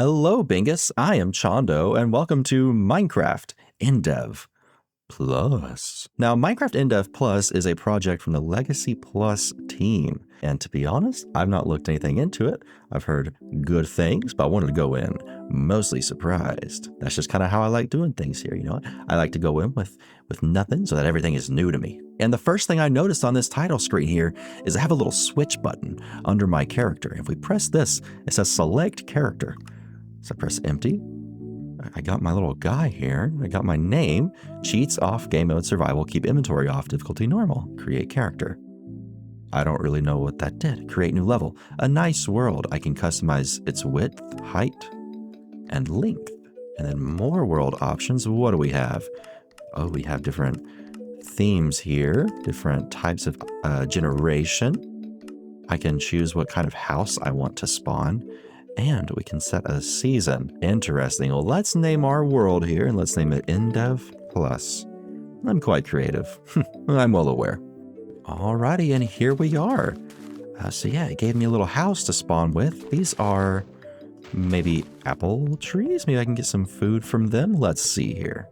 Hello, Bingus. I am Chondo, and welcome to Minecraft Indev Plus. Now, Minecraft Indev Plus is a project from the Legacy Plus team. And to be honest, I've not looked anything into it. I've heard good things, but I wanted to go in mostly surprised. That's just kind of how I like doing things here, you know? I like to go in with nothing so that everything is new to me. And the first thing I noticed on this title screen here is I have a little switch button under my character. If we press this, it says select character. So I press empty. I got my little guy here. I got my name. Cheats off, game mode, survival, keep inventory off, difficulty normal, create character. I don't really know what that did. Create new level. A nice world. I can customize its width, height, and length. And then more world options. What do we have? Oh, we have different themes here, different types of generation. I can choose what kind of house I want to spawn. And we can set a season. Interesting. Well, let's name our world here, and let's name it Indev Plus. I'm quite creative. I'm well aware. Alrighty, and here we are. So yeah, it gave me a little house to spawn with. These are maybe apple trees. Maybe I can get some food from them. Let's see here.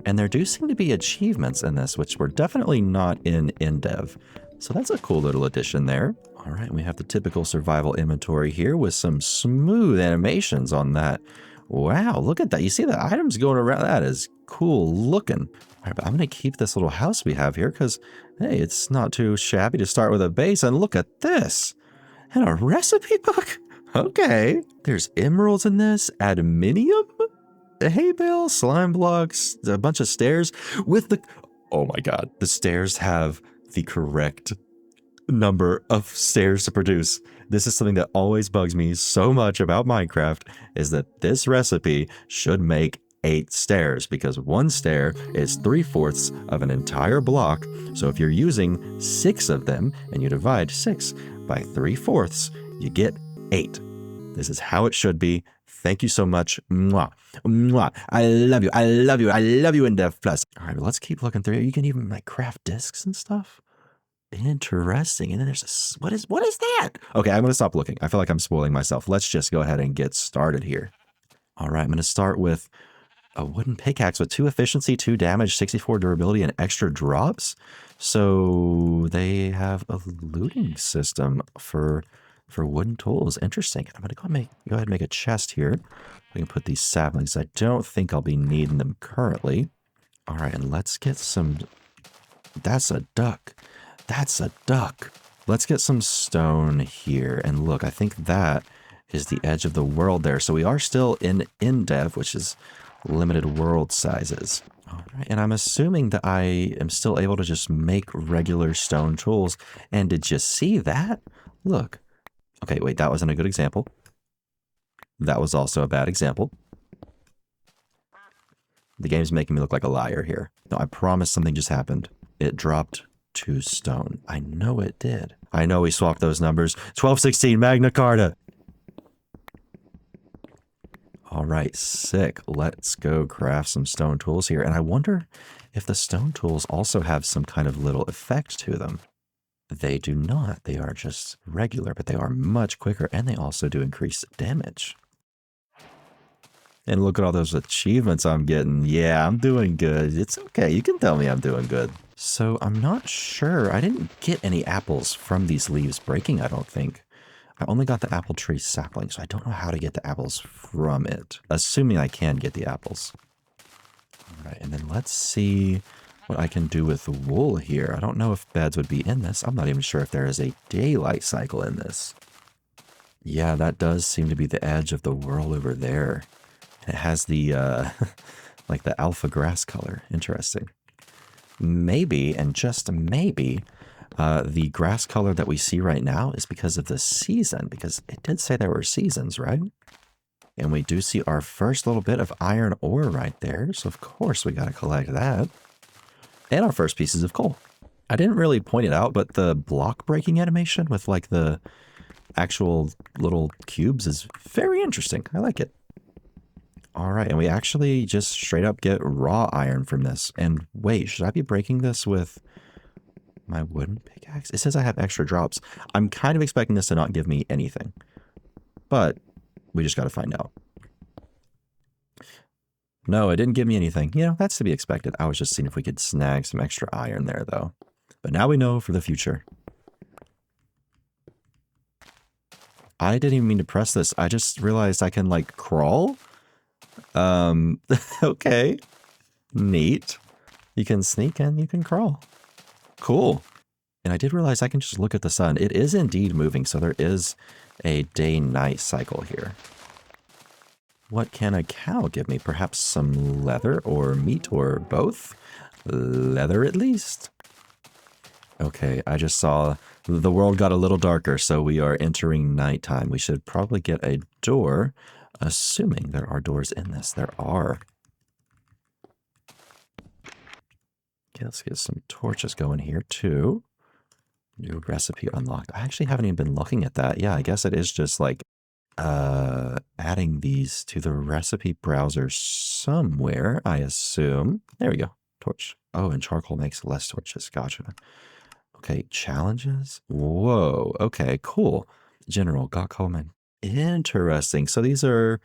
And there do seem to be achievements in this, which were definitely not in Indev. So that's a cool little addition there. All right, we have the typical survival inventory here with some smooth animations on that. Wow, look at that. You see the items going around? That is cool looking. All right, but I'm going to keep this little house we have here because, hey, it's not too shabby to start with a base. And look at this. And a recipe book. Okay. There's emeralds in this. Adaminium. A hay bale, slime blocks, a bunch of stairs with the... Oh my God. The stairs have the correct number of stairs to produce. This is something that always bugs me so much about Minecraft, is that this recipe should make 8 stairs because one stair is 3/4 of an entire block. So if you're using 6 of them and you divide 6 by 3/4, you get 8. This is how it should be. Thank you so much. Mwah. Mwah. I love you. I love you. I love you, Indev Plus. All right, let's keep looking through. You can even like craft discs and stuff. Interesting. And then there's a, what is that? Okay, I'm going to stop looking. I feel like I'm spoiling myself. Let's just go ahead and get started here. All right, I'm going to start with a wooden pickaxe with 2 efficiency, 2 damage, 64 durability, and extra drops. So they have a looting system for wooden tools. Interesting. I'm going to go ahead and make a chest here. We can put these saplings. I don't think I'll be needing them currently. All right, and let's get some... That's a duck. That's a duck. Let's get some stone here. And look, I think that is the edge of the world there. So we are still in Indev, which is limited world sizes. All right, and I'm assuming that I am still able to just make regular stone tools. And did you see that? Look. Okay, wait, that wasn't a good example. That was also a bad example. The game's making me look like a liar here. No, I promise something just happened. It dropped 2 stone. I know it did. I know we swapped those numbers. 1216 Magna Carta. All right, sick. Let's go craft some stone tools here. And I wonder if the stone tools also have some kind of little effect to them. They do not. They are just regular, but they are much quicker, and they also do increase damage. And look at all those achievements I'm getting. Yeah, I'm doing good. It's okay. You can tell me I'm doing good. So I'm not sure. I didn't get any apples from these leaves breaking, I don't think. I only got the apple tree sapling, so I don't know how to get the apples from it. Assuming I can get the apples. All right, and then let's see what I can do with the wool here. I don't know if beds would be in this. I'm not even sure if there is a daylight cycle in this. Yeah, that does seem to be the edge of the world over there. It has the, like the alpha grass color. Interesting. Maybe, and just maybe, the grass color that we see right now is because of the season, because it did say there were seasons, right? And we do see our first little bit of iron ore right there, so of course we got to collect that. And our first pieces of coal. I didn't really point it out, but the block breaking animation with like the actual little cubes is very interesting. I like it. All right, and we actually just straight up get raw iron from this. And wait, should I be breaking this with my wooden pickaxe? It says I have extra drops. I'm kind of expecting this to not give me anything. But we just got to find out. No, it didn't give me anything. You know, that's to be expected. I was just seeing if we could snag some extra iron there, though. But now we know for the future. I didn't even mean to press this. I just realized I can, like, crawl. Okay. Neat. You can sneak and you can crawl. Cool. And I did realize I can just look at the sun. It is indeed moving, so there is a day-night cycle here. What can a cow give me? Perhaps some leather or meat or both? Leather at least. Okay, I just saw the world got a little darker, so we are entering nighttime. We should probably get a door, assuming there are doors in this. There are. Okay, let's get some torches going here too. New recipe unlocked. I actually haven't even been looking at that. Yeah, I guess it is just like adding these to the recipe browser somewhere, I assume. There we go. Torch. Oh, and charcoal makes less torches. Gotcha. Okay, challenges. Whoa. Okay, cool. General, got common. Interesting. So these are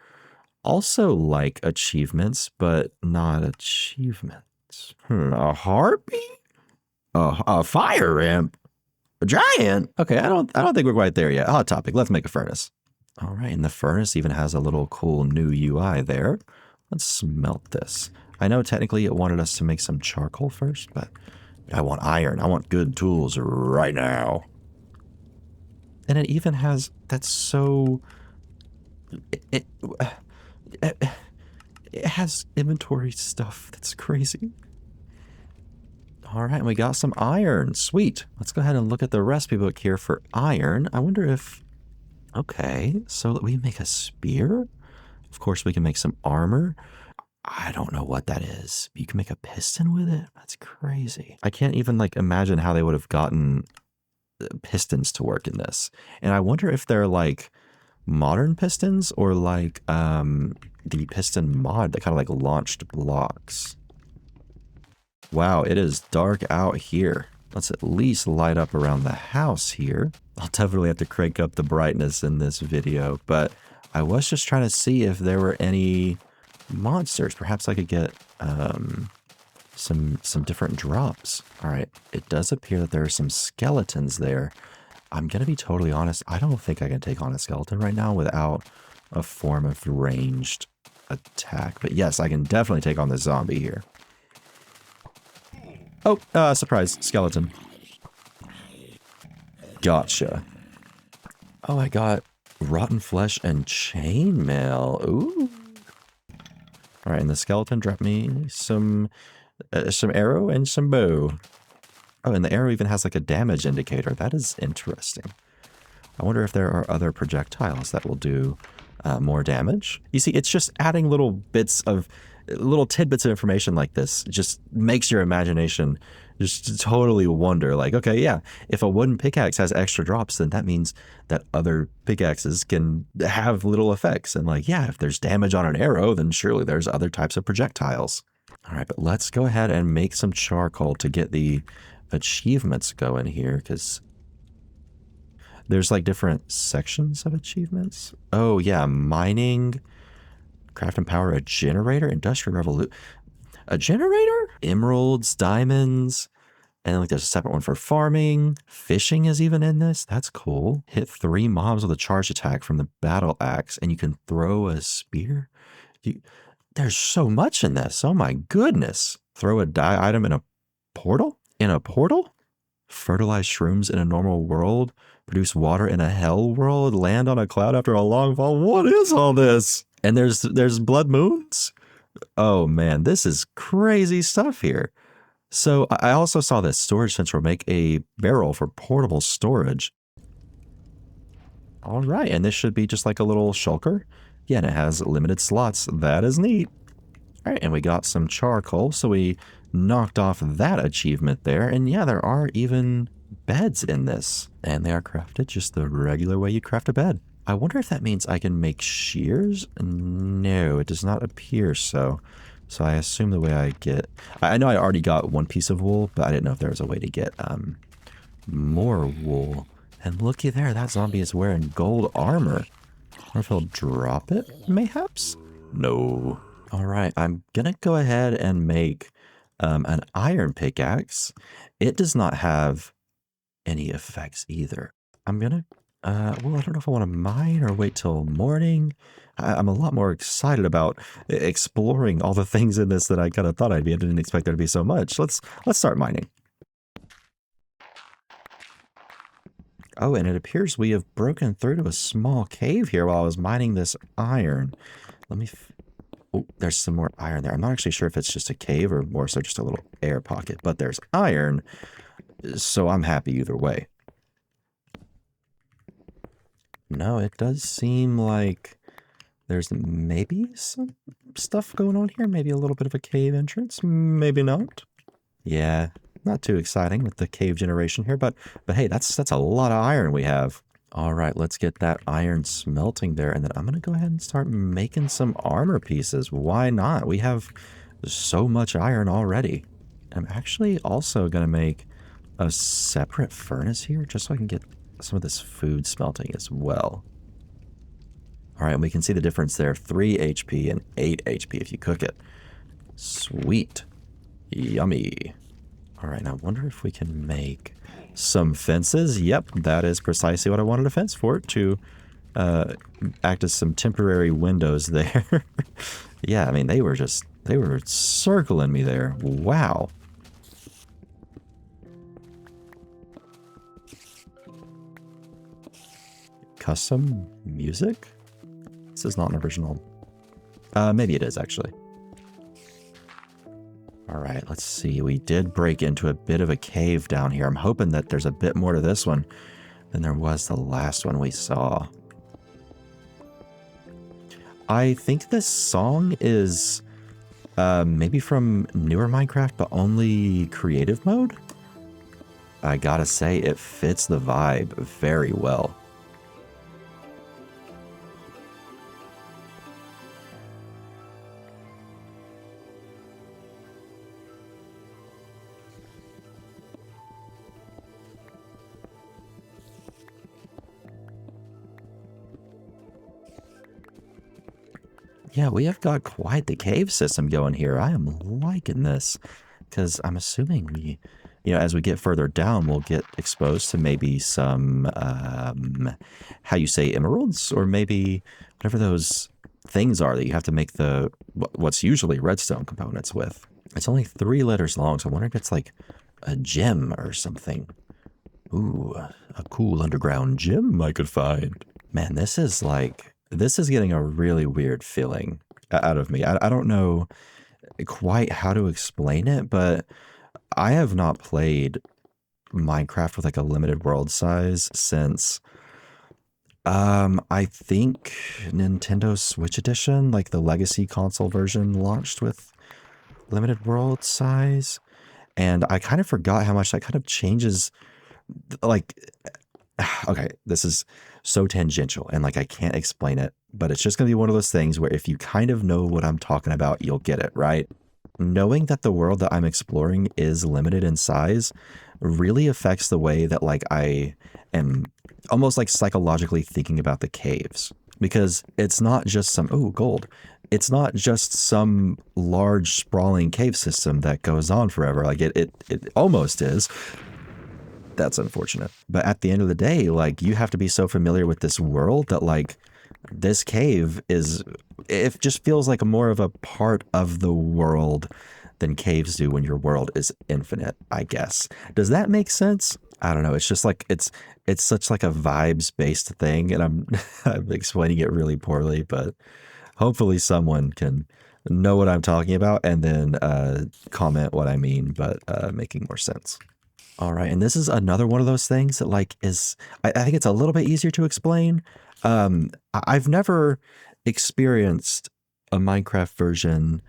also like achievements, but not achievements. A harpy? A fire imp? A giant? Okay, I don't think we're quite there yet. Hot topic. Let's make a furnace. All right, and the furnace even has a little cool new UI there. Let's smelt this. I know technically it wanted us to make some charcoal first, but I want iron. I want good tools right now. And it even has, that's so, it has inventory stuff. That's crazy. All right, we got some iron. Sweet. Let's go ahead and look at the recipe book here for iron. I wonder if, okay, so we make a spear. Of course, we can make some armor. I don't know what that is. You can make a piston with it? That's crazy. I can't even like imagine how they would have gotten pistons to work in this. And I wonder if they're like modern pistons or like the piston mod that kind of like launched blocks. Wow, it is dark out here. Let's at least light up around the house here. I'll definitely have to crank up the brightness in this video, but I was just trying to see if there were any monsters. Perhaps I could get some different drops. All right, it does appear that there are some skeletons there. I'm gonna be totally honest, I don't think I can take on a skeleton right now without a form of ranged attack. But yes, I can definitely take on this zombie here. Oh, surprise, skeleton. Gotcha. Oh, I got rotten flesh and chainmail. Ooh. All right, and the skeleton dropped me some arrow and some bow. Oh, and the arrow even has like a damage indicator. That is interesting. I wonder if there are other projectiles that will do more damage. You see, it's just adding little tidbits of information like this just makes your imagination just totally wonder, like, okay, yeah, if a wooden pickaxe has extra drops, then that means that other pickaxes can have little effects. And like, yeah, if there's damage on an arrow, then surely there's other types of projectiles. All right, but let's go ahead and make some charcoal to get the achievements going here, because there's like different sections of achievements. Oh yeah, mining, craft and power a generator, industrial revolution, a generator, emeralds, diamonds, and then like there's a separate one for farming. Fishing is even in this. That's cool. Hit 3 mobs with a charge attack from the battle axe, and you can throw a spear. There's so much in this. Oh my goodness. Throw a dye item in a portal? In a portal? Fertilize shrooms in a normal world? Produce water in a hell world? Land on a cloud after a long fall? What is all this? And there's blood moons? Oh man, this is crazy stuff here. So I also saw this storage central make a barrel for portable storage. All right, and this should be just like a little shulker. Yeah, and it has limited slots. That is neat. All right, and we got some charcoal, so we knocked off that achievement there. And yeah, there are even beds in this, and they are crafted just the regular way you craft a bed. I wonder if that means I can make shears? No, it does not appear so. So I assume the way I get... I know I already got 1 piece of wool, but I didn't know if there was a way to get more wool. And looky there, that zombie is wearing gold armor. I wonder if he'll drop it, mayhaps? No. All right, I'm gonna go ahead and make an iron pickaxe. It does not have any effects either. I'm gonna, well, I don't know if I want to mine or wait till morning. I'm a lot more excited about exploring all the things in this that I kind of thought I'd be. I didn't expect there to be so much. Let's start mining. Oh, and it appears we have broken through to a small cave here while I was mining this iron. Let me... Oh, there's some more iron there. I'm not actually sure if it's just a cave or more so just a little air pocket, but there's iron, so I'm happy either way. No, it does seem like there's maybe some stuff going on here. Maybe a little bit of a cave entrance. Maybe not. Yeah, not too exciting with the cave generation here, but hey, that's a lot of iron we have. All right, let's get that iron smelting there, and then I'm gonna go ahead and start making some armor pieces. Why not? We have so much iron already. I'm actually also gonna make a separate furnace here just so I can get some of this food smelting as well. All right, and we can see the difference there, 3 HP and 8 HP if you cook it. Sweet. Yummy. All right, now I wonder if we can make some fences. Yep, that is precisely what I wanted a fence for, to act as some temporary windows there. Yeah, I mean, they were circling me there. Wow. Custom music? This is not an original. Maybe it is, actually. All right, let's see. We did break into a bit of a cave down here. I'm hoping that there's a bit more to this one than there was the last one we saw. I think this song is maybe from newer Minecraft, but only creative mode. I gotta say, it fits the vibe very well. Yeah, we have got quite the cave system going here. I am liking this because I'm assuming we, as we get further down, we'll get exposed to maybe some, how you say, emeralds, or maybe whatever those things are that you have to make the, what's usually redstone components with. It's only 3 letters long, so I wonder if it's like a gem or something. Ooh, a cool underground gem I could find. Man, this is getting a really weird feeling out of me. I don't know quite how to explain it, but I have not played Minecraft with like a limited world size since I think Nintendo Switch Edition, like the legacy console version, launched with limited world size. And I kind of forgot how much that kind of changes, like, okay, this is so tangential and like I can't explain it, but it's just going to be one of those things where if you kind of know what I'm talking about, you'll get it, right? Knowing that the world that I'm exploring is limited in size really affects the way that like I am almost like psychologically thinking about the caves, because it's not just some, oh, gold. It's not just some large sprawling cave system that goes on forever. Like it almost is. That's unfortunate. But at the end of the day, like, you have to be so familiar with this world that like this cave is, it just feels like more of a part of the world than caves do when your world is infinite, I guess. Does that make sense? I don't know. It's just like, it's such like a vibes based thing, and I'm explaining it really poorly, but hopefully someone can know what I'm talking about and then comment what I mean, but making more sense. All right, and this is another one of those things that like is, I think it's a little bit easier to explain. I've never experienced a Minecraft version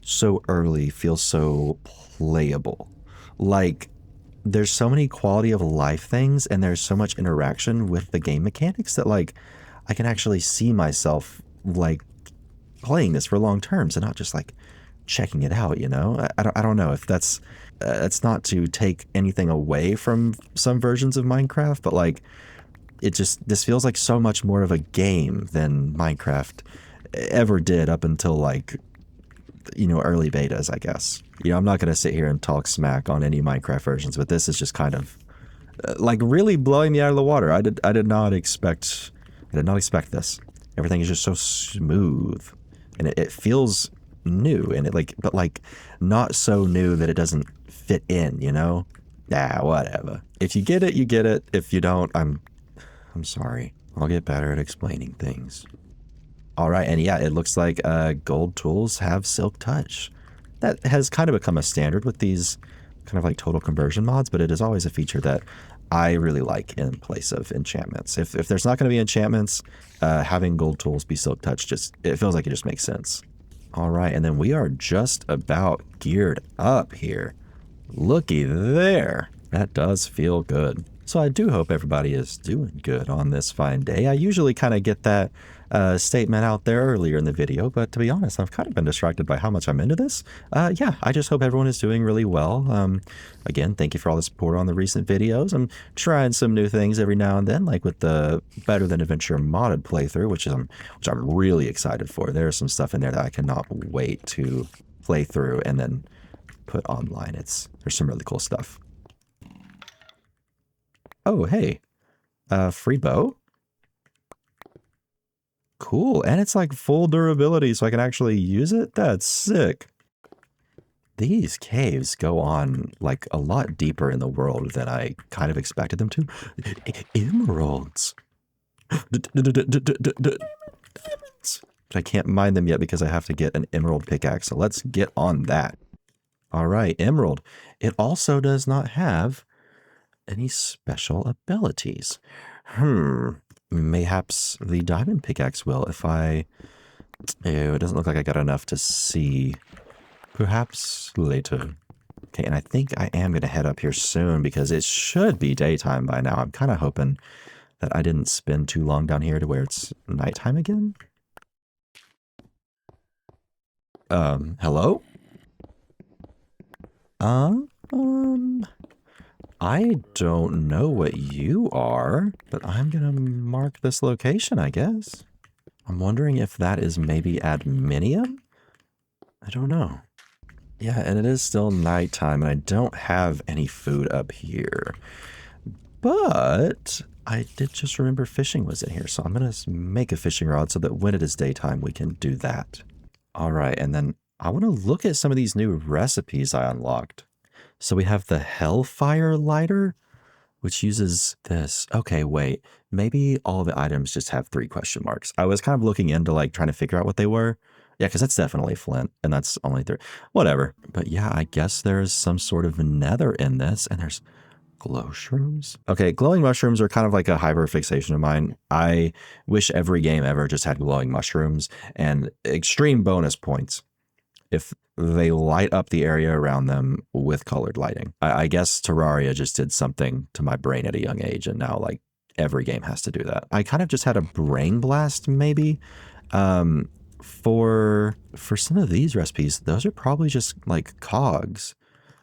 so early feel so playable. Like, there's so many quality of life things and there's so much interaction with the game mechanics that like I can actually see myself like playing this for long terms and not just like checking it out, you know? I don't know if that's not to take anything away from some versions of Minecraft, but like this feels like so much more of a game than Minecraft ever did up until like you know, early betas, I guess. You know, I'm not going to sit here and talk smack on any Minecraft versions, but this is just kind of like really blowing me out of the water. I did not expect this. Everything is just so smooth, and it feels new, and it like, but like not so new that it doesn't fit in, you know? Whatever. If you get it, you get it. If you don't, I'm sorry. I'll get better at explaining things. All right, and yeah, it looks like gold tools have silk touch. That has kind of become a standard with these kind of like total conversion mods, but it is always a feature that I really like in place of enchantments. If there's not going to be enchantments, having gold tools be silk touch it feels like it just makes sense. All right, and then we are just about geared up here. Looky there. That does feel good. So I do hope everybody is doing good on this fine day. I usually kind of get that statement out there earlier in the video, but to be honest, I've kind of been distracted by how much I'm into this. Yeah, I just hope everyone is doing really well. Again, thank you for all the support on the recent videos. I'm trying some new things every now and then, like with the Better Than Adventure modded playthrough, which I'm really excited for. There's some stuff in there that I cannot wait to play through and then put online. There's some really cool stuff. Oh, hey, free bow. Cool, and it's like full durability, so I can actually use it. That's sick. These caves go on like a lot deeper in the world than I kind of expected them to. Emeralds. But I can't mine them yet because I have to get an emerald pickaxe, so let's get on that. All right, emerald. It also does not have any special abilities. Mayhaps the diamond pickaxe will if I... Ew, it doesn't look like I got enough to see. Perhaps later. Okay, and I think I am going to head up here soon because it should be daytime by now. I'm kind of hoping that I didn't spend too long down here to where it's nighttime again. Hello? I don't know what you are, but I'm gonna mark this location, I guess. I'm wondering if that is maybe adminium? I don't know. Yeah, and it is still nighttime, and I don't have any food up here. But I did just remember fishing was in here, so I'm gonna make a fishing rod so that when it is daytime, we can do that. All right, and then I want to look at some of these new recipes I unlocked. So we have the Hellfire Lighter, which uses this. Okay, wait. Maybe all the items just have 3 question marks. I was kind of looking into like trying to figure out what they were. Yeah, because that's definitely flint, and that's only 3. Whatever. But yeah, I guess there's some sort of nether in this, and there's glow shrooms. Okay, glowing mushrooms are kind of like a hyper fixation of mine. I wish every game ever just had glowing mushrooms and extreme bonus points if they light up the area around them with colored lighting. I guess Terraria just did something to my brain at a young age, and now like every game has to do that. I kind of just had a brain blast maybe. For some of these recipes, those are probably just like cogs.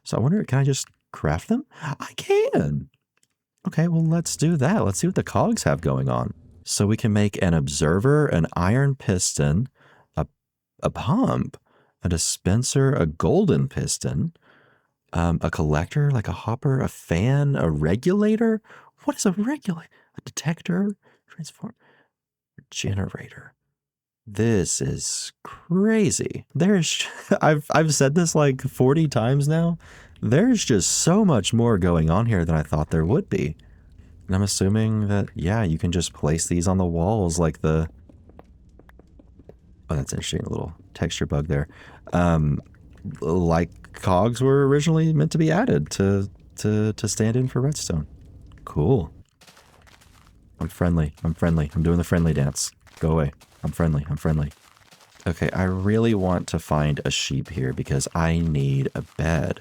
So I wonder, can I just craft them? I can. Okay, well, let's do that. Let's see what the cogs have going on. So we can make an observer, an iron piston, a pump, a dispenser, a golden piston, a collector, like a hopper, a fan, a regulator. What is a regulator? A detector, transform, generator. This is crazy. I've said this like 40 times now. There's just so much more going on here than I thought there would be. And I'm assuming that, yeah, you can just place these on the walls like the... Oh, that's interesting, a little texture bug there. Like cogs were originally meant to be added to stand in for redstone. Cool. I'm friendly. I'm friendly. I'm doing the friendly dance. Go away. I'm friendly. I'm friendly. Okay, I really want to find a sheep here because I need a bed.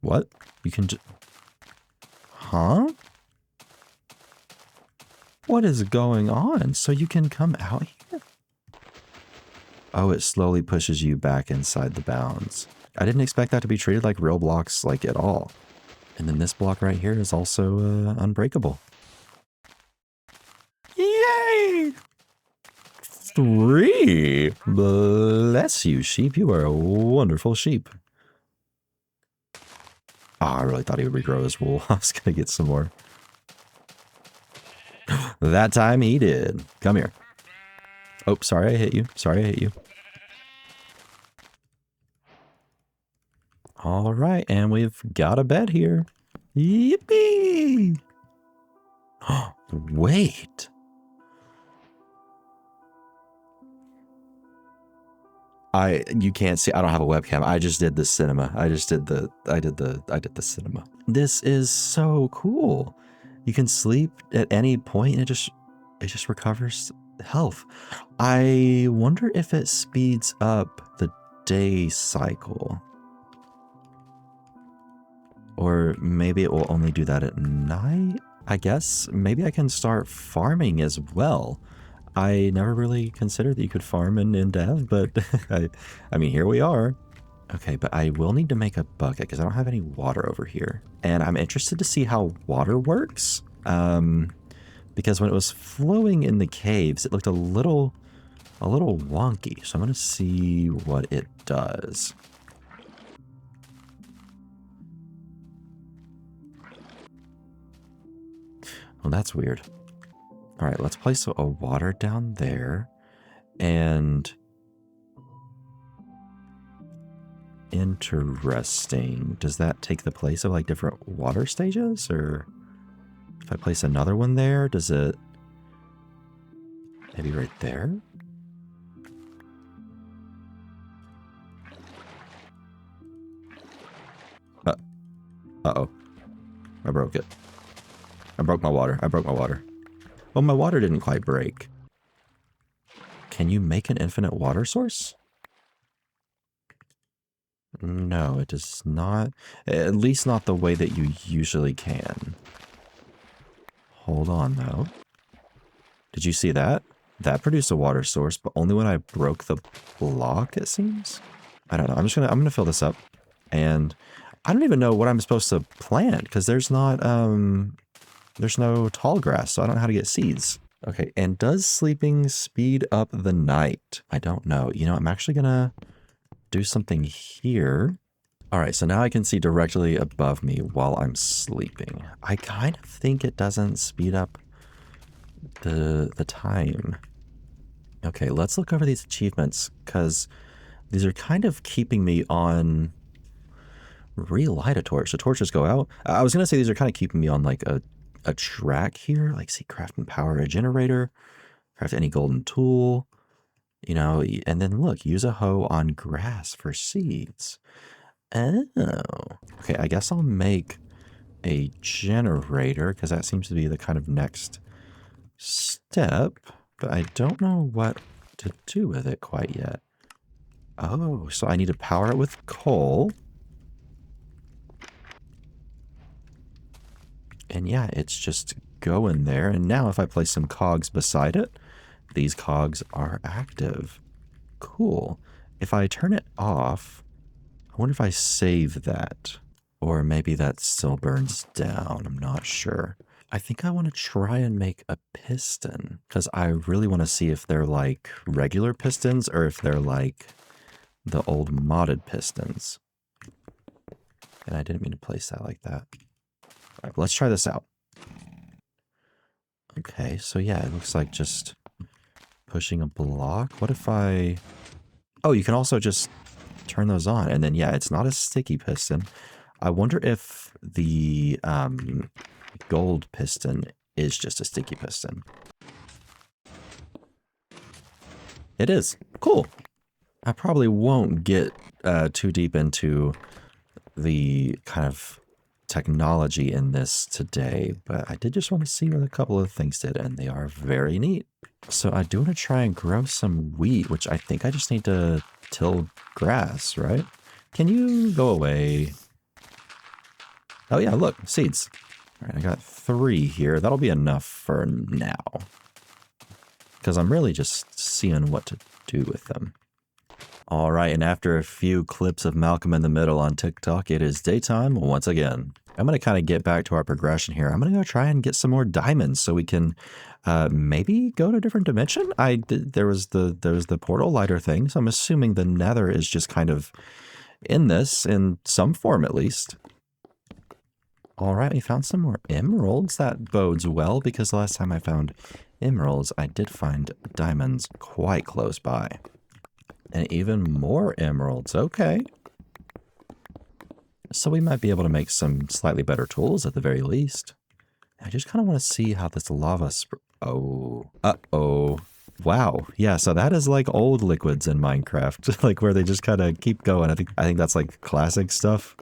What? You can just... Huh? What is going on? So you can come out here? Oh, it slowly pushes you back inside the bounds. I didn't expect that to be treated like real blocks, like at all. And then this block right here is also unbreakable. Yay! 3. Bless you, sheep. You are a wonderful sheep. Oh, I really thought he would regrow his wool. I was going to get some more. That time he did. Come here. Oh, sorry I hit you. Sorry I hit you. All right, and we've got a bed here. Yippee! Wait. You can't see. I don't have a webcam. I just did the cinema. I did the cinema. This is so cool. You can sleep at any point and it just recovers health. I wonder if it speeds up the day cycle. Or maybe it will only do that at night? I guess maybe I can start farming as well. I never really considered that you could farm in Indev, but I mean, here we are. Okay, but I will need to make a bucket because I don't have any water over here. And I'm interested to see how water works. Because when it was flowing in the caves, it looked a little wonky. So I'm going to see what it does. Well, that's weird. All right, let's place a water down there. And interesting. Does that take the place of like different water stages? Or if I place another one there, does it maybe right there? Uh-oh. I broke it. I broke my water. I broke my water. Well, my water didn't quite break. Can you make an infinite water source? No, it does not. At least not the way that you usually can. Hold on, though. Did you see that? That produced a water source, but only when I broke the block, it seems? I don't know. I'm gonna fill this up. And I don't even know what I'm supposed to plant, because there's not, there's no tall grass, so I don't know how to get seeds. Okay, and does sleeping speed up the night? I don't know. You know, I'm actually gonna do something here. All right, so now I can see directly above me while I'm sleeping. I kind of think it doesn't speed up the time. Okay, let's look over these achievements, because these are kind of keeping me on... Relight a torch. The torches go out. I was going to say these are kind of keeping me on like a track here. Like, see, craft and power a generator. Craft any golden tool. You know, and then look, use a hoe on grass for seeds. Oh. Okay, I guess I'll make a generator because that seems to be the kind of next step. But I don't know what to do with it quite yet. Oh, so I need to power it with coal. And yeah, it's just going there. And now if I place some cogs beside it, these cogs are active. Cool. If I turn it off, I wonder if I save that. Or maybe that still burns down. I'm not sure. I think I want to try and make a piston. Because I really want to see if they're like regular pistons or if they're like the old modded pistons. And I didn't mean to place that like that. All right, let's try this out. Okay, so yeah, it looks like just pushing a block. What if I... Oh, you can also just turn those on. And then, yeah, it's not a sticky piston. I wonder if the gold piston is just a sticky piston. It is. Cool. I probably won't get too deep into the kind of technology in this today, but I did just want to see what a couple of things did, and they are very neat. So I do want to try and grow some wheat, which I think I just need to till grass, right? Can you go away? Oh yeah, look, seeds. All right, I got 3 here. That'll be enough for now, because I'm really just seeing what to do with them. All right, and after a few clips of Malcolm in the Middle on TikTok, it is daytime once again. I'm going to kind of get back to our progression here. I'm going to go try and get some more diamonds so we can maybe go to a different dimension. There was the portal lighter thing, so I'm assuming the Nether is just kind of in this in some form at least. All right, we found some more emeralds. That bodes well because the last time I found emeralds, I did find diamonds quite close by. And even more emeralds. Okay. So we might be able to make some slightly better tools at the very least. I just kind of want to see how this lava oh. Uh-oh. Wow. Yeah, so that is like old liquids in Minecraft. Like where they just kind of keep going. I think that's like classic stuff.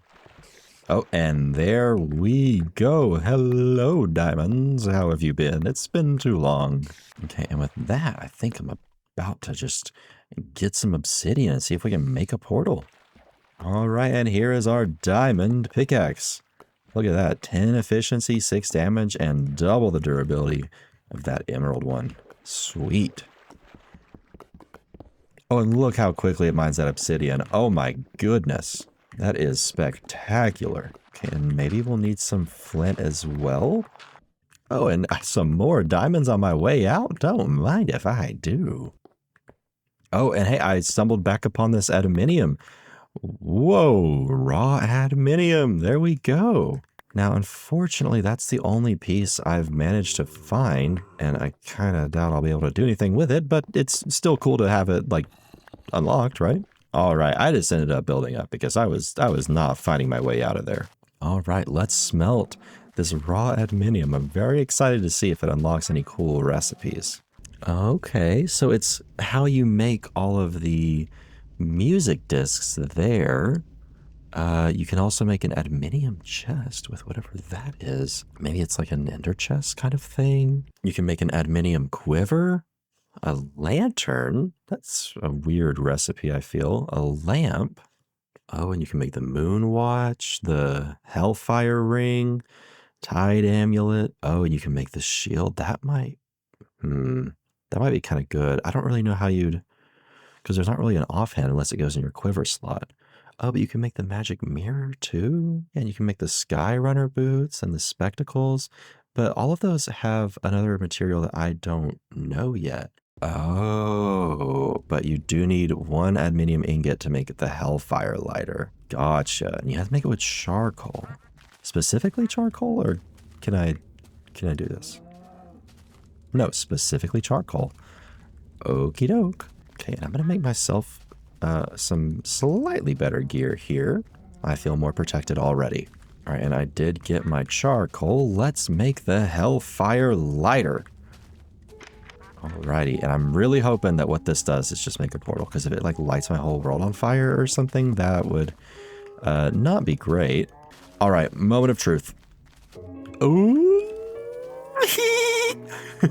Oh, and there we go. Hello, diamonds. How have you been? It's been too long. Okay, and with that, I think I'm about to just get some obsidian and see if we can make a portal. All right, and here is our diamond pickaxe. Look at that. 10 efficiency, 6 damage, and double the durability of that emerald one. Sweet. Oh, and look how quickly it mines that obsidian. Oh my goodness. That is spectacular. Okay, and maybe we'll need some flint as well. Oh, and some more diamonds on my way out. Don't mind if I do. Oh, and hey, I stumbled back upon this adaminium. Whoa, raw adaminium. There we go. Now, unfortunately, that's the only piece I've managed to find, and I kind of doubt I'll be able to do anything with it, but it's still cool to have it, like, unlocked, right? All right, I just ended up building up because I was not finding my way out of there. All right, let's smelt this raw adaminium. I'm very excited to see if it unlocks any cool recipes. Okay, so it's how you make all of the music discs there. You can also make an adaminium chest with whatever that is. Maybe it's like an ender chest kind of thing. You can make an adaminium quiver. A lantern. That's a weird recipe, I feel. A lamp. Oh, and you can make the moon watch, the hellfire ring, tide amulet. Oh, and you can make the shield. That might be kind of good. I don't really know how you'd, because there's not really an offhand unless it goes in your quiver slot. Oh, but you can make the magic mirror too. And you can make the sky runner boots and the spectacles. But all of those have another material that I don't know yet. Oh, but you do need 1 adaminium ingot to make it the hellfire lighter. Gotcha. And you have to make it with charcoal. Specifically charcoal, or can I do this? No, specifically charcoal. Okie doke. Okay, and I'm gonna make myself some slightly better gear here. I feel more protected already. All right, and I did get my charcoal. Let's make the hellfire lighter. Alrighty, and I'm really hoping that what this does is just make a portal, because if it like lights my whole world on fire or something, that would not be great. All right, moment of truth. Ooh,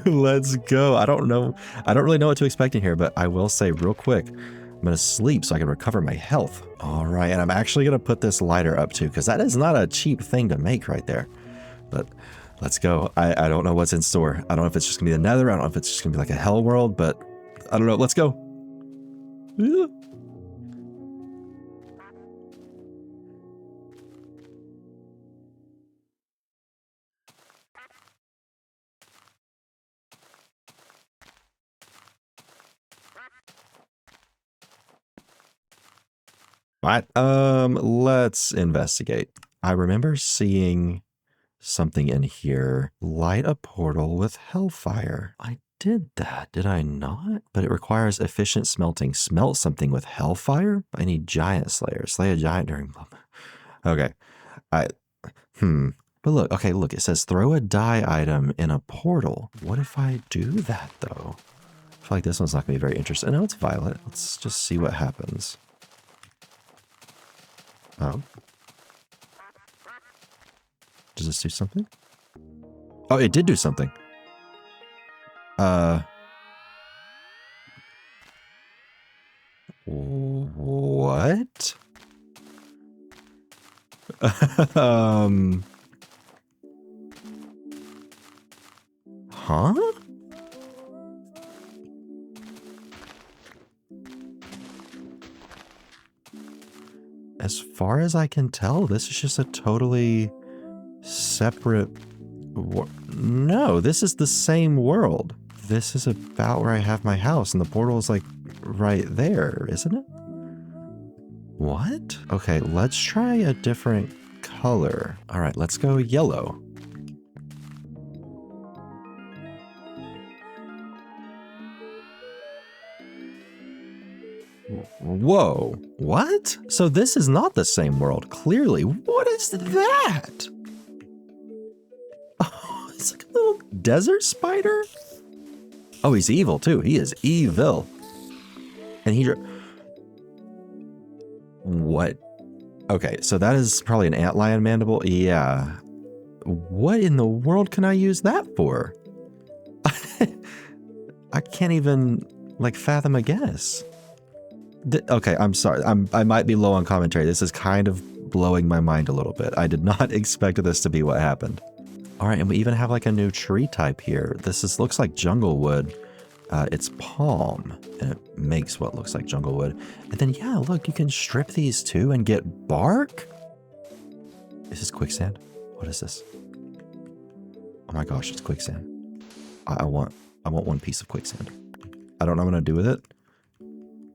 let's go. I don't really know what to expect in here, but I will say real quick, I'm gonna sleep so I can recover my health. All right, and I'm actually gonna put this lighter up too, because that is not a cheap thing to make right there. But let's go. I don't know what's in store. I don't know if it's just gonna be the Nether. I don't know if it's just gonna be like a hell world, but I don't know. Let's go. Right. Let's investigate. I remember seeing something in here. Light a portal with hellfire. I did that, did I not? But it requires efficient smelting. Smelt something with hellfire? I need giant slayer. Slay a giant during... Okay. But look, okay, look, it says throw a dye item in a portal. What if I do that, though? I feel like this one's not going to be very interesting. No, it's violet. Let's just see what happens. Oh. Does this do something? Oh, it did do something. What? Huh? As far as I can tell, this is just a totally separate... No, this is the same world. This is about where I have my house, and the portal is like right there, isn't it? What? Okay, let's try a different color. All right, let's go yellow. Whoa, what? So this is not the same world, clearly. What is that? Oh, it's like a little desert spider? Oh, he's evil too. He is evil. And he... What? Okay, so that is probably an antlion mandible. Yeah. What in the world can I use that for? I can't even, like, fathom a guess. Okay, I'm sorry. I might be low on commentary. This is kind of blowing my mind a little bit. I did not expect this to be what happened. All right, and we even have like a new tree type here. This looks like jungle wood. It's palm, and it makes what looks like jungle wood. And then, yeah, look, you can strip these too and get bark. Is this quicksand? What is this? Oh my gosh, it's quicksand. I want one piece of quicksand. I don't know what I'm gonna do with it,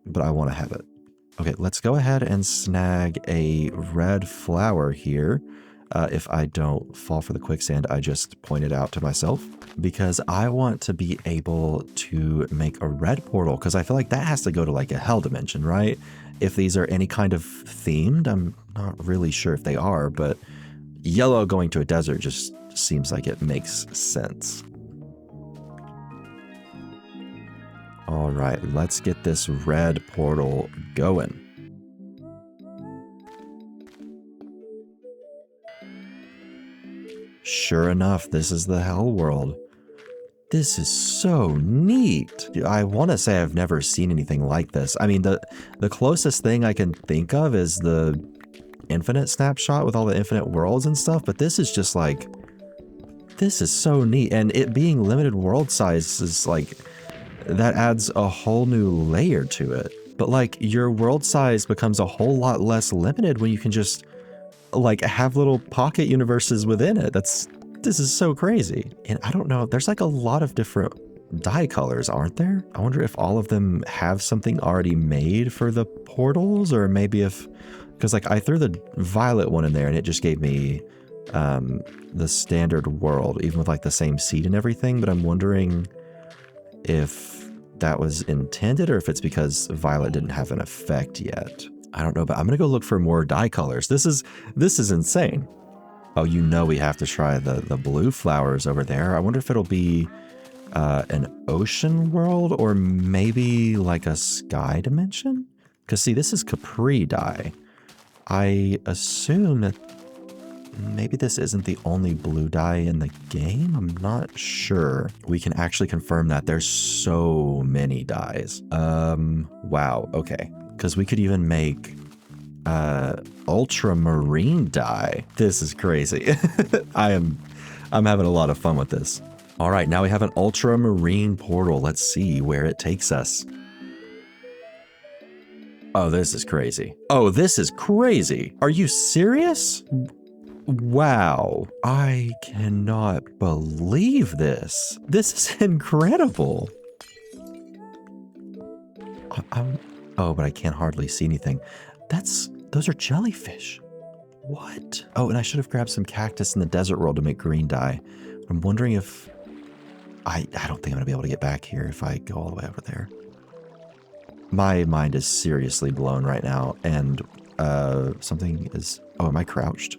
but I want to have it. Okay, let's go ahead and snag a red flower here. If I don't fall for the quicksand, I just pointed out to myself, because I want to be able to make a red portal, because I feel like that has to go to like a hell dimension, right? If these are any kind of themed, I'm not really sure if they are, but yellow going to a desert just seems like it makes sense. All right, let's get this red portal going. Sure enough, this is the hell world. This is so neat. I want to say I've never seen anything like this. I mean, the closest thing I can think of is the infinite snapshot with all the infinite worlds and stuff, but this is just like, this is so neat. And it being limited world size is like, that adds a whole new layer to it. But like, your world size becomes a whole lot less limited when you can just like have little pocket universes within it. This is so crazy. And I don't know, there's like a lot of different dye colors, aren't there? I wonder if all of them have something already made for the portals, or maybe if, because like I threw the violet one in there and it just gave me the standard world, even with like the same seed and everything. But I'm wondering if that was intended, or if it's because violet didn't have an effect yet. I don't know, but I'm gonna go look for more dye colors. This is insane. Oh, you know, we have to try the blue flowers over there. I wonder if it'll be an ocean world, or maybe like a sky dimension? Because see, this is Capri dye. I assume that maybe this isn't the only blue dye in the game. I'm not sure. We can actually confirm that there's so many dyes. Wow, okay. Because we could even make ultramarine dye. This is crazy. I'm having a lot of fun with this. All right, now we have an ultramarine portal. Let's see where it takes us. Oh, this is crazy. Oh, this is crazy. Are you serious? Wow. I cannot believe this. This is incredible. Oh, but I can't hardly see anything. Those are jellyfish. What? Oh, and I should have grabbed some cactus in the desert world to make green dye. I'm wondering if I don't think I'm gonna be able to get back here if I go all the way over there. My mind is seriously blown right now, and something is... Oh, am I crouched?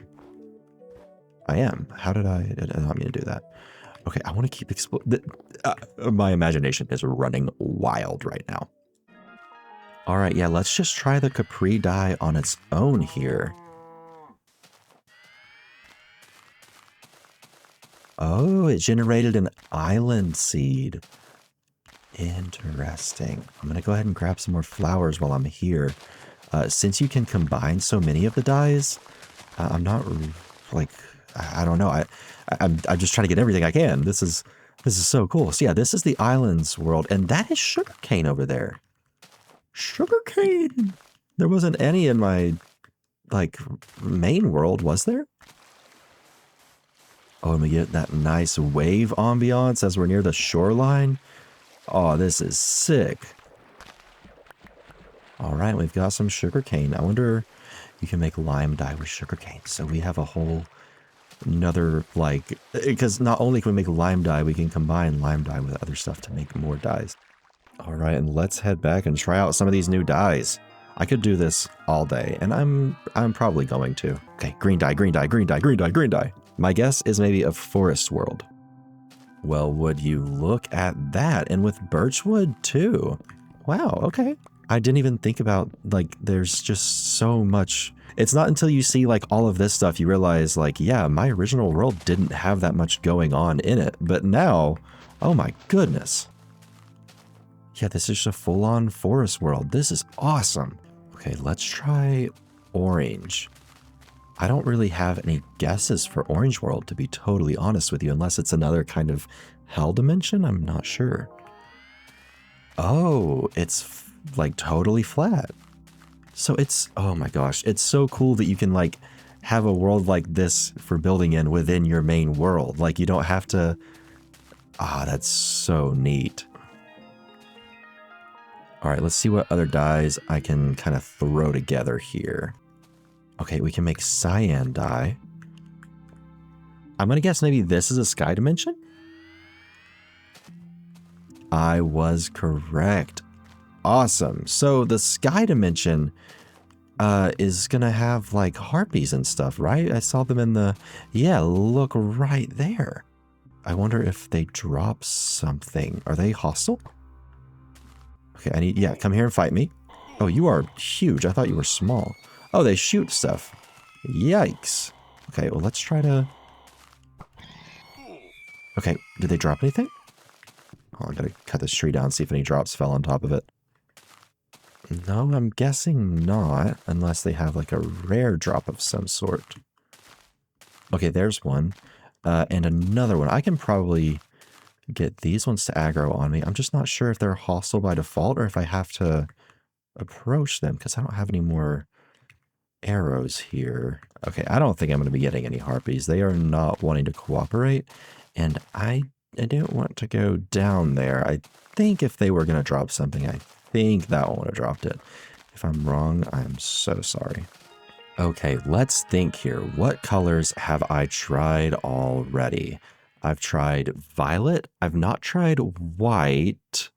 I am. How did I not mean to do that? Okay, I want to keep exploring. My imagination is running wild right now. All right, yeah, let's just try the Capri dye on its own here. Oh, it generated an island seed. Interesting. I'm going to go ahead and grab some more flowers while I'm here. Since you can combine so many of the dyes, I'm not like, I don't know. I'm just trying to get everything I can. This is so cool. So yeah, this is the islands world, and that is sugarcane over there. Sugarcane. There wasn't any in my like main world, was there? Oh, and we get that nice wave ambiance as we're near the shoreline. Oh, this is sick. All right, we've got some sugarcane. I wonder you can make lime dye with sugarcane. So we have a whole another, like, because not only can we make lime dye, we can combine lime dye with other stuff to make more dyes. All right, and let's head back and try out some of these new dyes. I could do this all day, and I'm probably going to. Okay, green dye, green dye, green dye, green dye, green dye. My guess is maybe a forest world. Well, would you look at that? And with birchwood too. Wow, okay. I didn't even think about, like, there's just so much. It's not until you see like all of this stuff you realize, like, yeah, my original world didn't have that much going on in it. But now, oh my goodness. Yeah, this is just a full-on forest world. This is awesome. Okay, let's try orange. I don't really have any guesses for orange world, to be totally honest with you, unless it's another kind of hell dimension. I'm not sure. Oh, it's like totally flat. So it's, oh my gosh, it's so cool that you can like have a world like this for building in within your main world. Like you don't have to, that's so neat. All right, let's see what other dyes I can kind of throw together here. Okay, we can make cyan dye. I'm gonna guess maybe this is a sky dimension? I was correct. Awesome. So the sky dimension is gonna have like harpies and stuff, right? I saw them in the, yeah, look right there. I wonder if they drop something. Are they hostile? Okay, I need, yeah, come here and fight me. Oh, you are huge. I thought you were small. Oh, they shoot stuff. Yikes. Okay, well, let's try to... Okay, did they drop anything? Oh, I gotta cut this tree down, see if any drops fell on top of it. No, I'm guessing not, unless they have like a rare drop of some sort. Okay, there's one. And another one. I can probably get these ones to aggro on me. I'm just not sure if they're hostile by default or if I have to approach them because I don't have any more arrows here. Okay, I don't think I'm going to be getting any harpies. They are not wanting to cooperate, and I don't want to go down there. I think if they were going to drop something, I think that one would have dropped it. If I'm wrong, I'm so sorry. Okay, let's think here. What colors have I tried already? I've tried violet. I've not tried white.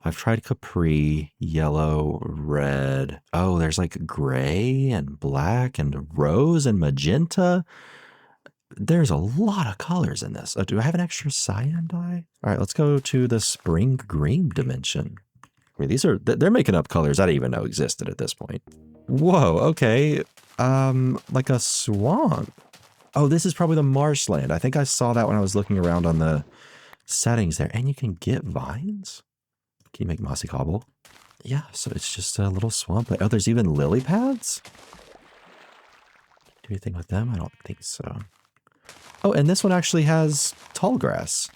I've tried capri, yellow, red. Oh, there's like gray and black and rose and magenta. There's a lot of colors in this. Do I have an extra cyan dye? All right, let's go to the spring green dimension. I mean, these are, they're making up colors I didn't even know existed at this point. Whoa, okay. Like a swamp. Oh, this is probably the marshland. I think I saw that when I was looking around on the settings there. And you can get vines? Can you make mossy cobble? Yeah, so it's just a little swamp. Oh, there's even lily pads? Do anything with them? I don't think so. Oh, and this one actually has tall grass.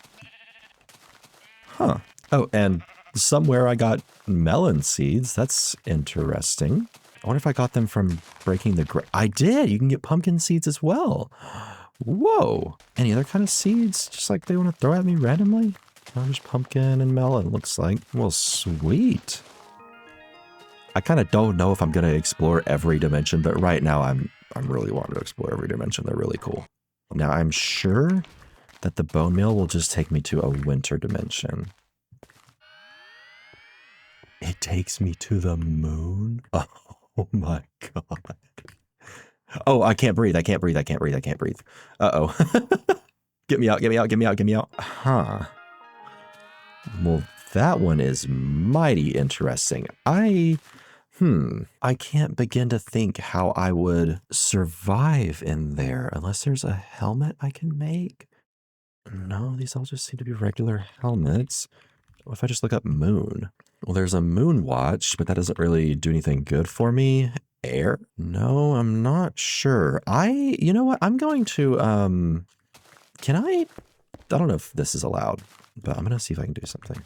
Huh. Oh, and somewhere I got melon seeds. That's interesting. I wonder if I got them from breaking the I did! You can get pumpkin seeds as well. Whoa! Any other kind of seeds? Just like they want to throw at me randomly? Oh, there's pumpkin and melon, looks like. Well, sweet. I kind of don't know if I'm going to explore every dimension, but right now I'm really wanting to explore every dimension. They're really cool. Now, I'm sure that the bone meal will just take me to a winter dimension. It takes me to the moon? Oh my god. Oh, I can't breathe. I can't breathe. I can't breathe. I can't breathe. Uh-oh. Get me out. Get me out. Get me out. Get me out. Huh. Well, that one is mighty interesting. I can't begin to think how I would survive in there unless there's a helmet I can make. No, these all just seem to be regular helmets. What if I just look up moon? Well, there's a moon watch, but that doesn't really do anything good for me. Air? No, I'm not sure. You know what? I'm going to, I don't know if this is allowed, but I'm going to see if I can do something.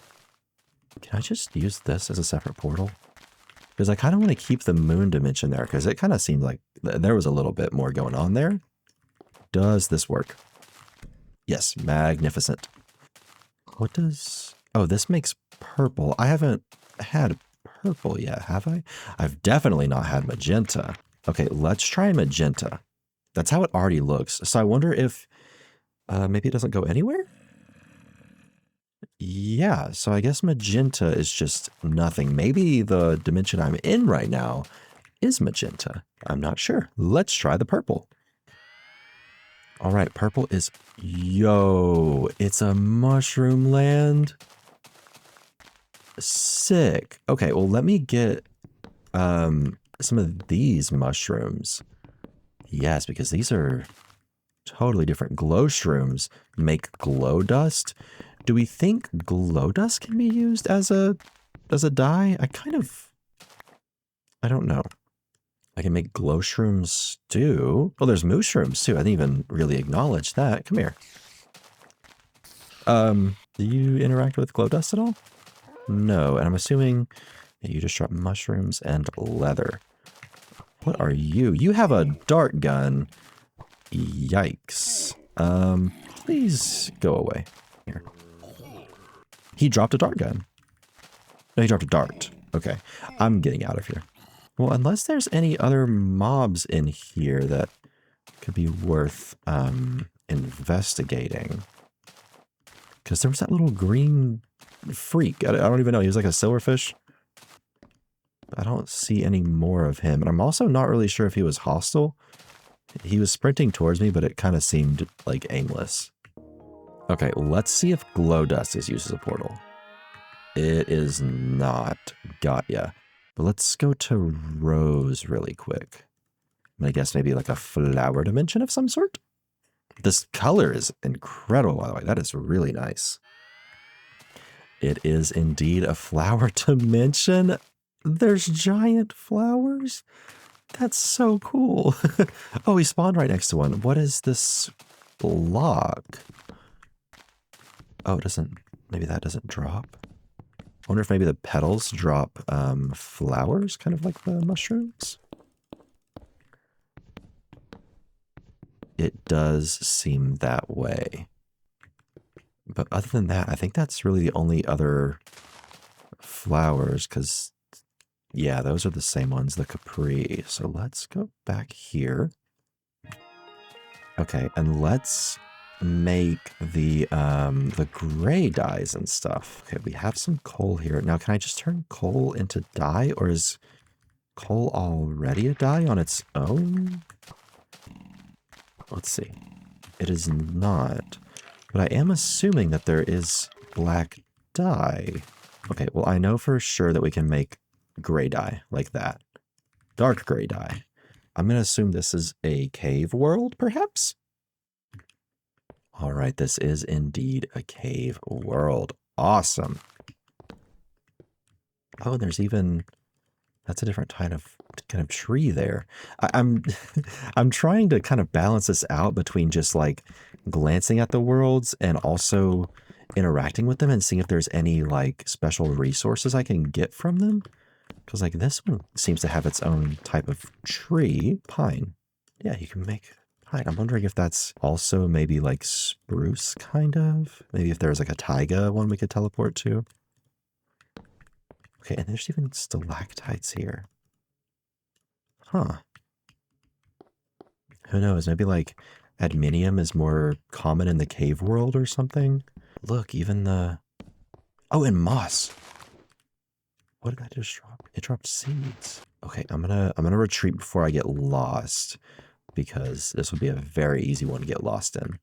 Can I just use this as a separate portal? Because I kind of want to keep the moon dimension there, because it kind of seemed like there was a little bit more going on there. Does this work? Yes, magnificent. What does... Oh, this makes purple. I haven't had purple yet, have I? I've definitely not had magenta. Okay, let's try magenta. That's how it already looks. So I wonder if maybe it doesn't go anywhere? Yeah, so I guess magenta is just nothing. Maybe the dimension I'm in right now is magenta. I'm not sure. Let's try the purple. All right, purple is... Yo, it's a mushroom land. Sick. Okay, well, let me get some of these mushrooms. Yes, because these are totally different. Glow shrooms make glow dust. Do we think glow dust can be used as a dye? I don't know. I can make glow shrooms stew. Well, there's mushrooms too. I didn't even really acknowledge that. Come here. Do you interact with glow dust at all? No, and I'm assuming you just drop mushrooms and leather. What are you? You have a dart gun. Yikes. Please go away. Here. He dropped a dart gun. No, he dropped a dart. Okay, I'm getting out of here. Well, unless there's any other mobs in here that could be worth investigating. Because there was that little green freak. I don't even know. He was like a silverfish. I don't see any more of him. And I'm also not really sure if he was hostile. He was sprinting towards me, but it kind of seemed like aimless. Okay, let's see if glow dust is used as a portal. It is not. Got ya. But let's go to Rose really quick. I guess maybe like a flower dimension of some sort? This color is incredible, by the way. That is really nice. It is indeed a flower dimension. There's giant flowers. That's so cool. Oh, he spawned right next to one. What is this block? Oh, it doesn't, maybe that doesn't drop. I wonder if maybe the petals drop flowers, kind of like the mushrooms. It does seem that way. But other than that, I think that's really the only other flowers, because, yeah, those are the same ones, the Capri. So let's go back here. Okay, and let's make the gray dyes and stuff. Okay, we have some coal here. Now, can I just turn coal into dye, or is coal already a dye on its own? Let's see. It is not. But I am assuming that there is black dye. Okay, well, I know for sure that we can make gray dye like that. Dark gray dye. I'm going to assume this is a cave world, perhaps? All right, this is indeed a cave world. Awesome. Oh, and there's even... That's a different kind of tree there. I'm I'm trying to kind of balance this out between just like glancing at the worlds and also interacting with them and seeing if there's any like special resources I can get from them. Because like this one seems to have its own type of tree, pine. Yeah, you can make pine. I'm wondering if that's also maybe like spruce kind of. Maybe if there's like a taiga one we could teleport to. Okay, and there's even stalactites here. Huh. Who knows? Maybe like adminium is more common in the cave world or something. Look, even the... Oh, and moss. What did I just drop? It dropped seeds. Okay, I'm gonna retreat before I get lost, because this would be a very easy one to get lost in.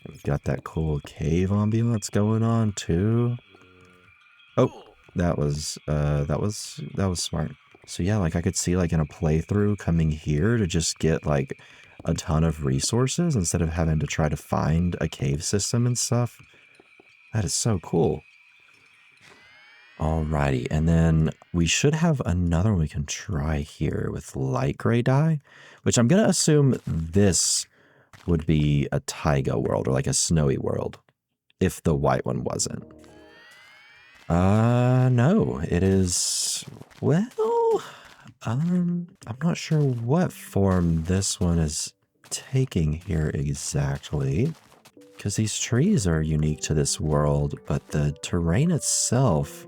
We've got that cool cave ambiance going on too. Oh, that was smart. So yeah, like I could see like in a playthrough coming here to just get like a ton of resources instead of having to try to find a cave system and stuff. That is so cool. Alrighty, and then we should have another one we can try here with light gray dye, which I'm gonna assume this would be a taiga world or like a snowy world, if the white one wasn't. No, it is, well, I'm not sure what form this one is taking here exactly? Because these trees are unique to this world, but the terrain itself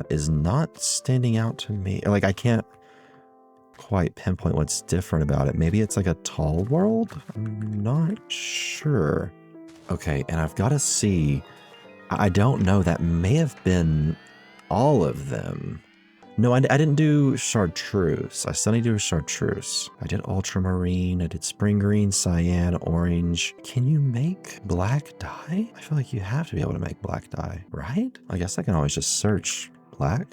is not standing out to me. Like, I can't quite pinpoint what's different about it. Maybe it's like a tall world? I'm not sure. Okay, and I've got to see. I don't know. That may have been all of them. No, I didn't do chartreuse. I still need to do chartreuse. I did ultramarine. I did spring green, cyan, orange. Can you make black dye? I feel like you have to be able to make black dye, right? I guess I can always just search black.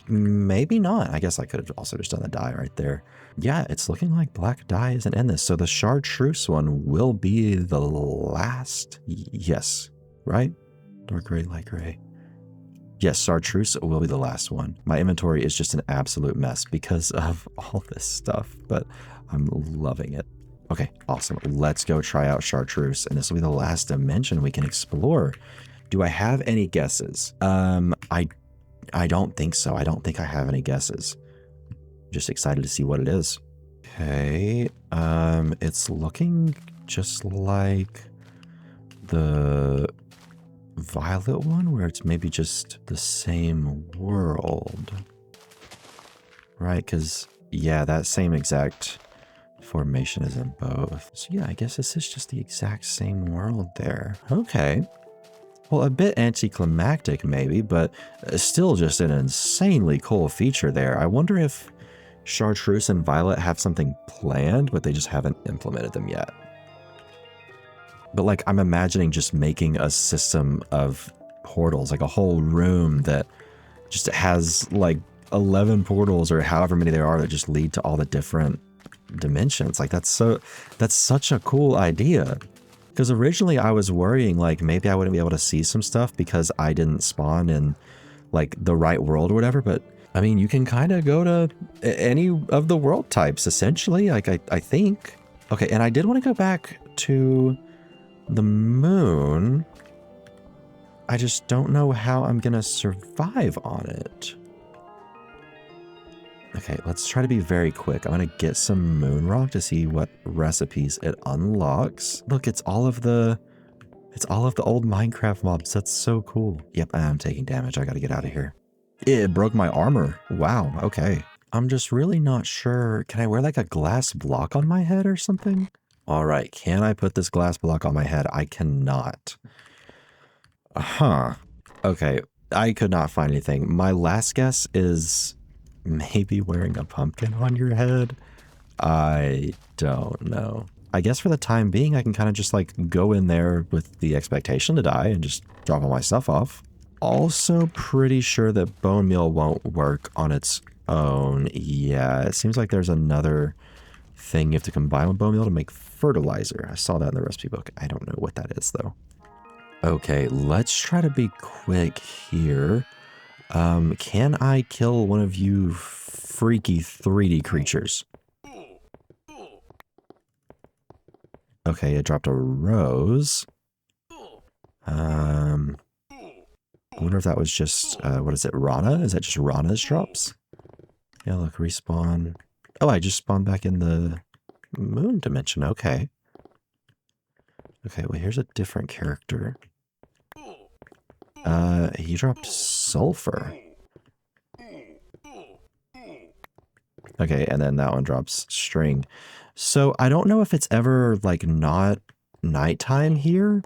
Maybe not. I guess I could have also just done the dye right there. Yeah, it's looking like black dye isn't in this. So the chartreuse one will be the last. Yes, right? Dark gray, light gray. Yes, chartreuse will be the last one. My inventory is just an absolute mess because of all this stuff, but I'm loving it. Okay, awesome. Let's go try out chartreuse, and this will be the last dimension we can explore. Do I have any guesses? I don't think so. I don't think I have any guesses. Just excited to see what it is. Okay, it's looking just like the violet one, where it's maybe just the same world, right? Because yeah, that same exact formation is in both. So yeah, I guess this is just the exact same world there. Okay, well, a bit anticlimactic maybe, but still just an insanely cool feature there. I wonder if chartreuse and violet have something planned, but they just haven't implemented them yet. But like, I'm imagining just making a system of portals, like a whole room that just has like 11 portals or however many there are that just lead to all the different dimensions. Like that's such a cool idea. Because originally I was worrying like maybe I wouldn't be able to see some stuff because I didn't spawn in like the right world or whatever. But I mean, you can kind of go to any of the world types essentially. Like I think. Okay, and I did want to go back to the moon. I just don't know how I'm gonna survive on it. Okay, let's try to be very quick. I'm gonna get some moon rock to see what recipes it unlocks. Look, it's all of the old Minecraft mobs. That's so cool. Yep, I'm taking damage. I gotta get out of here. It broke my armor. Wow, okay. I'm just really not sure. Can I wear like a glass block on my head or something? All right, can I put this glass block on my head? I cannot. Huh. Okay, I could not find anything. My last guess is maybe wearing a pumpkin on your head. I don't know. I guess for the time being, I can kind of just like go in there with the expectation to die and just drop all my stuff off. Also pretty sure that bone meal won't work on its own. Yeah, it seems like there's another thing you have to combine with bone meal to make fertilizer. I saw that in the recipe book. I don't know what that is though. Okay, let's try to be quick here. Can I kill one of you freaky 3D creatures? Okay, it dropped a rose. I wonder if that was just, what is it, Rana? Is that just Rana's drops? Yeah, look, respawn. Oh, I just spawned back in the moon dimension. Okay. Okay, well, here's a different character. He dropped sulfur. Okay, and then that one drops string. So I don't know if it's ever like not nighttime here.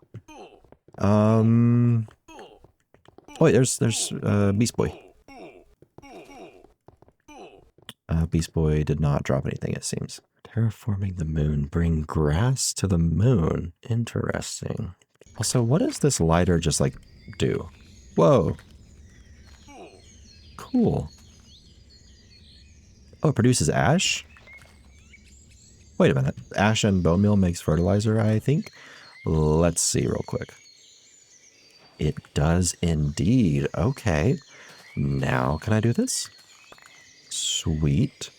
Oh wait, there's Beast Boy. Beast Boy did not drop anything, it seems. Terraforming the moon. Bring grass to the moon. Interesting. Also, what does this lighter just like do? Whoa. Cool. Oh, it produces ash? Wait a minute. Ash and bone meal makes fertilizer, I think. Let's see real quick. It does indeed. Okay. Now can I do this? Sweet.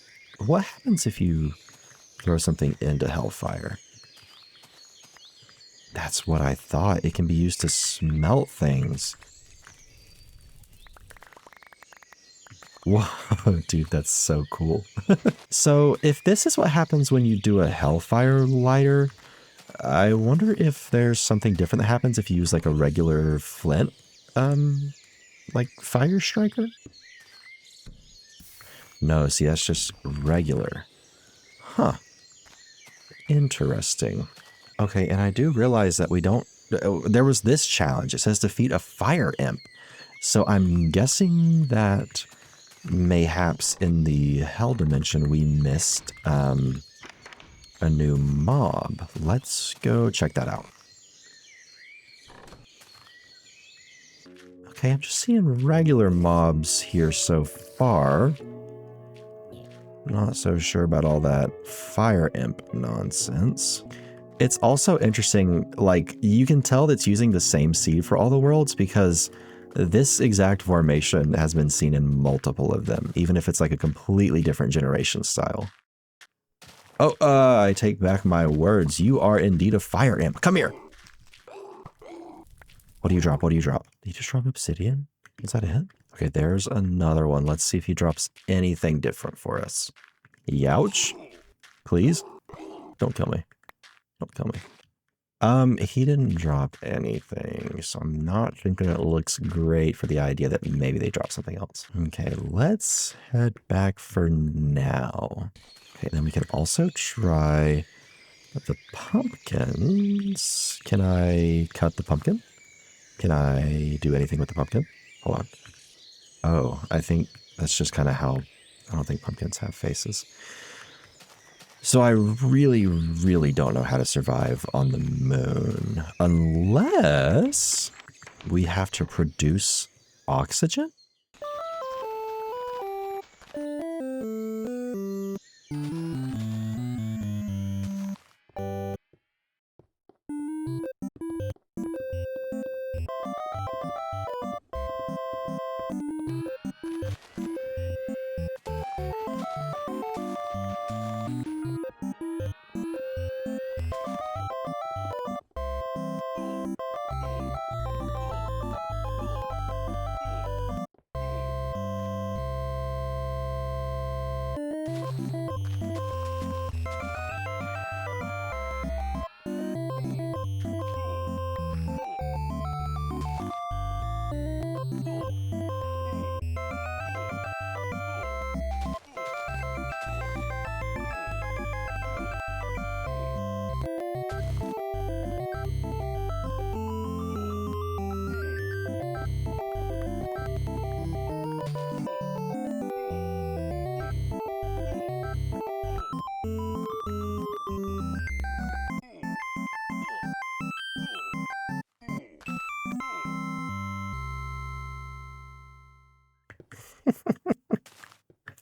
What happens if you throw something into Hellfire? That's what I thought. It can be used to smelt things. Whoa, dude, that's so cool. So if this is what happens when you do a hellfire lighter, I wonder if there's something different that happens if you use like a regular flint, like fire striker? No, see, that's just regular. Huh. Interesting. Okay, and I do realize that we don't... there was this challenge. It says defeat a fire imp. So I'm guessing that mayhaps in the hell dimension we missed a new mob. Let's go check that out. Okay, I'm just seeing regular mobs here so far. Not so sure about all that fire imp nonsense. It's also interesting, like, you can tell that it's using the same seed for all the worlds because this exact formation has been seen in multiple of them, even if it's like a completely different generation style. Oh, I take back my words. You are indeed a fire imp. Come here. What do you drop? What do you drop? Did you just drop obsidian? Is that it? Okay, there's another one. Let's see if he drops anything different for us. Youch. Please. Don't kill me. Don't kill me. He didn't drop anything, so I'm not thinking it looks great for the idea that maybe they dropped something else. Okay, let's head back for now. Okay, then we can also try the pumpkins. Can I cut the pumpkin? Can I do anything with the pumpkin? Hold on. Oh, I think that's just kind of how... I don't think pumpkins have faces. So I really, really don't know how to survive on the moon. Unless we have to produce oxygen?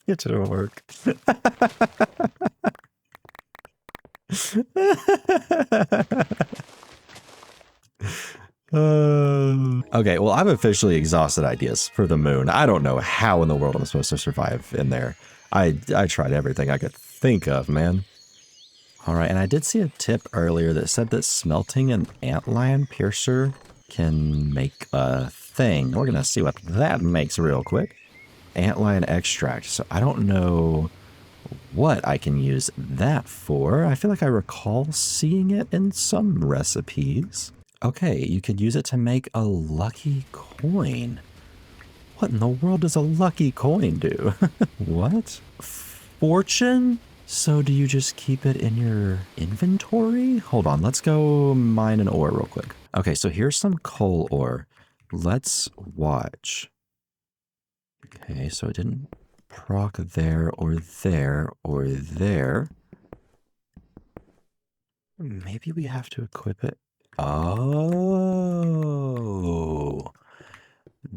It didn't work. Okay, well, I've officially exhausted ideas for the moon. I don't know how in the world I'm supposed to survive in there. I tried everything I could think of, man. All right, and I did see a tip earlier that said that smelting an antlion piercer can make a thing. We're going to see what that makes real quick. Antlion extract. So I don't know what I can use that for. I feel like I recall seeing it in some recipes. Okay, you could use it to make a lucky coin. What in the world does a lucky coin do? What? Fortune? So do you just keep it in your inventory? Hold on, let's go mine an ore real quick. Okay, so here's some coal ore. Let's watch. Okay, so it didn't proc there or there or there. Maybe we have to equip it. Oh,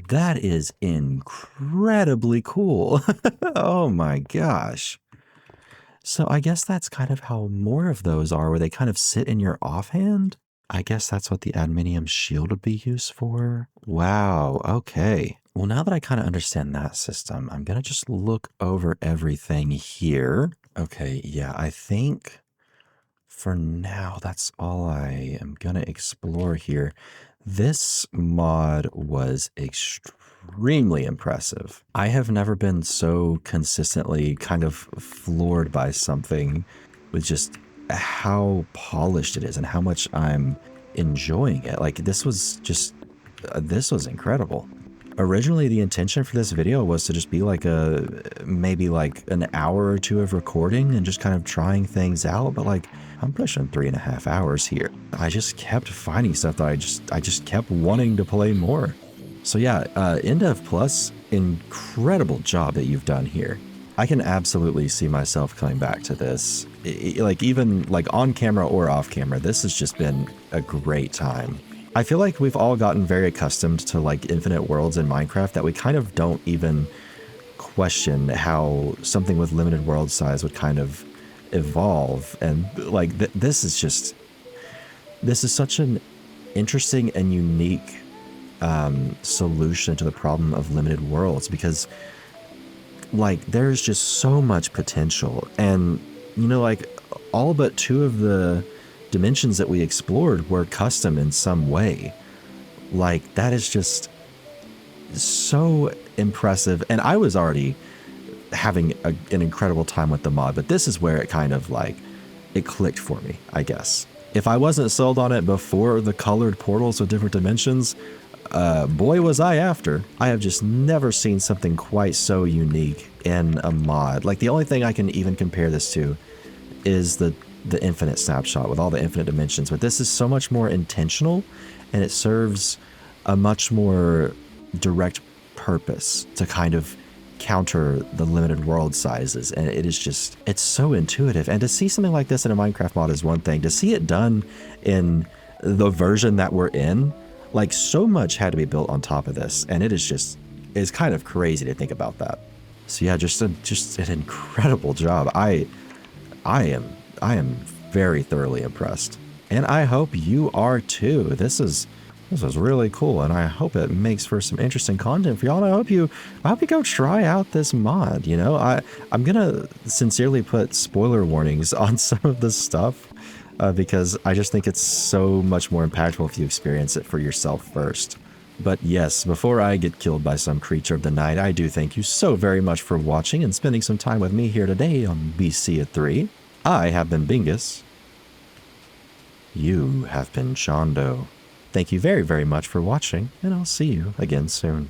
that is incredibly cool. Oh my gosh. So I guess that's kind of how more of those are, where they kind of sit in your offhand. I guess that's what the adminium shield would be used for. Wow, okay. Well, now that I kind of understand that system, I'm going to just look over everything here. Okay, yeah, I think for now, that's all I am going to explore here. This mod was extremely extremely impressive. I have never been so consistently kind of floored by something with just how polished it is and how much I'm enjoying it. Like this was just, this was incredible. Originally, the intention for this video was to just be like maybe like an hour or two of recording and just kind of trying things out, but like I'm pushing 3.5 hours here. I just kept finding stuff that I just kept wanting to play more. So yeah, Indev Plus, incredible job that you've done here. I can absolutely see myself coming back to this. Like even like on camera or off camera, this has just been a great time. I feel like we've all gotten very accustomed to like infinite worlds in Minecraft that we kind of don't even question how something with limited world size would kind of evolve. And like this is such an interesting and unique solution to the problem of limited worlds, because like there's just so much potential. And you know, like all but 2 of the dimensions that we explored were custom in some way. Like that is just so impressive. And I was already having an incredible time with the mod, but this is where it kind of like it clicked for me, I guess. If I wasn't sold on it before the colored portals with different dimensions, boy was I after. I have just never seen something quite so unique in a mod. Like the only thing I can even compare this to is the infinite snapshot with all the infinite dimensions, but this is so much more intentional and it serves a much more direct purpose to kind of counter the limited world sizes. And it is just, it's so intuitive. And to see something like this in a Minecraft mod is one thing. To see it done in the version that we're in, like so much had to be built on top of this. And it is just, it's kind of crazy to think about that. So yeah, just an incredible job. I am very thoroughly impressed, and I hope you are too. This was really cool, and I hope it makes for some interesting content for y'all. And I hope you go try out this mod. You know, I'm gonna sincerely put spoiler warnings on some of this stuff because I just think it's so much more impactful if you experience it for yourself first. But yes, before I get killed by some creature of the night, I do thank you so very much for watching and spending some time with me here today on BC at 3. I have been Bingus. You have been Chondo. Thank you very, very much for watching, and I'll see you again soon.